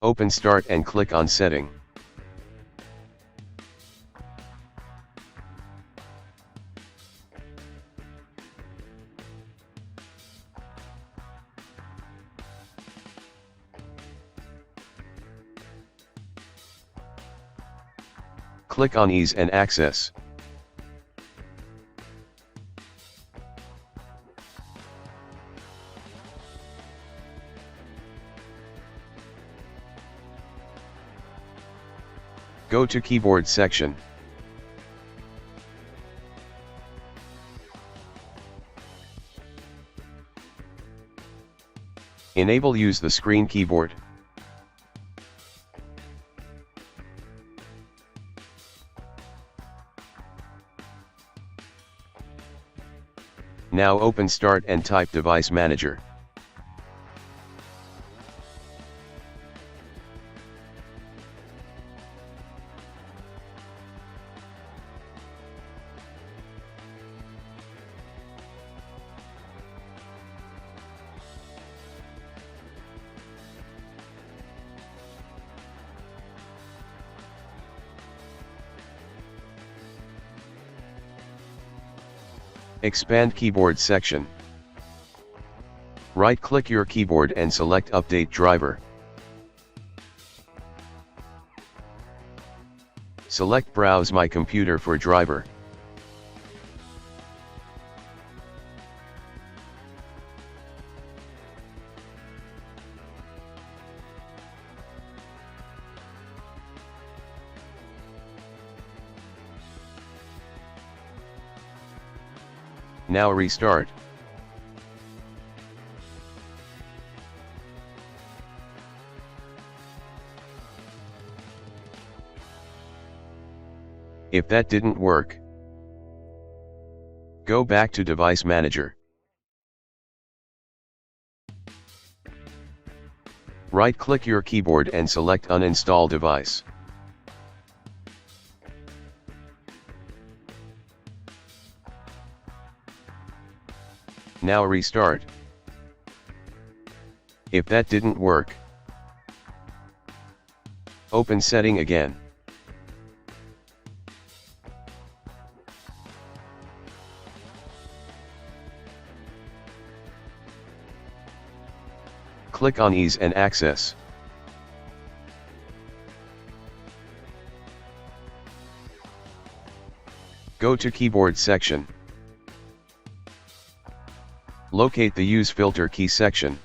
Open Start and click on Setting. Click on Ease and Access. Go to Keyboard section. Enable Use the screen keyboard. Now open Start and type Device Manager. Expand Keyboard section. Right-click your keyboard and select Update Driver. Select Browse My Computer for driver. Now restart. If that didn't work, go back to Device Manager. Right-click your keyboard and select Uninstall Device. Now restart. If that didn't work, open Setting again. Click on Ease and Access. Go to Keyboard section. Locate the Use Filter key section.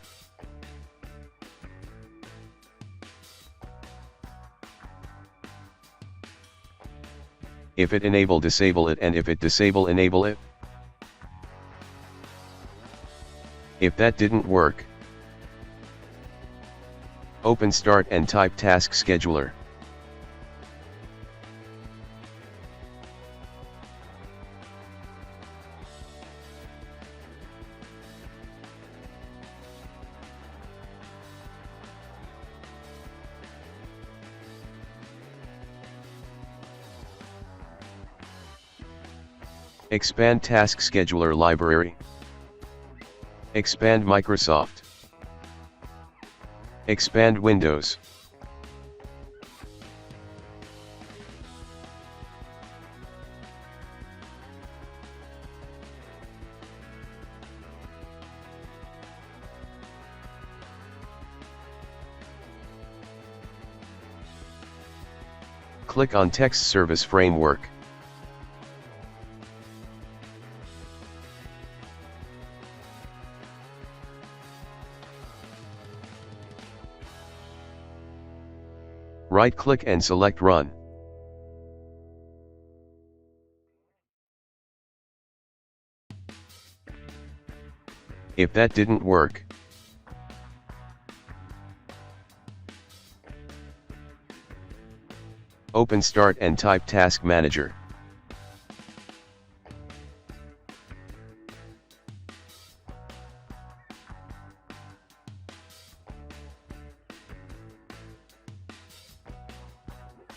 If it enable, disable it, and if it disable, enable it. If that didn't work, open Start and type Task Scheduler. Expand Task Scheduler library. Expand Microsoft. Expand Windows. Click on Text Service Framework. Right-click and select Run. If that didn't work, open Start and type Task Manager.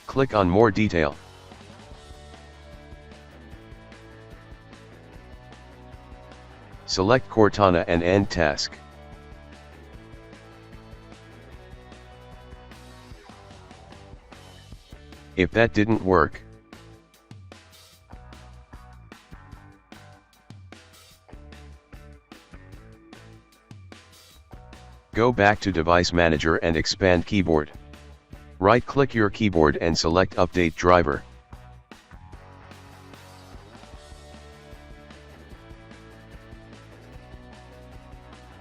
Click on More Detail. Select Cortana and End Task. If that didn't work, go back to Device Manager and expand Keyboard. Right-click your keyboard and select Update Driver.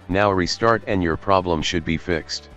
Now restart and your problem should be fixed.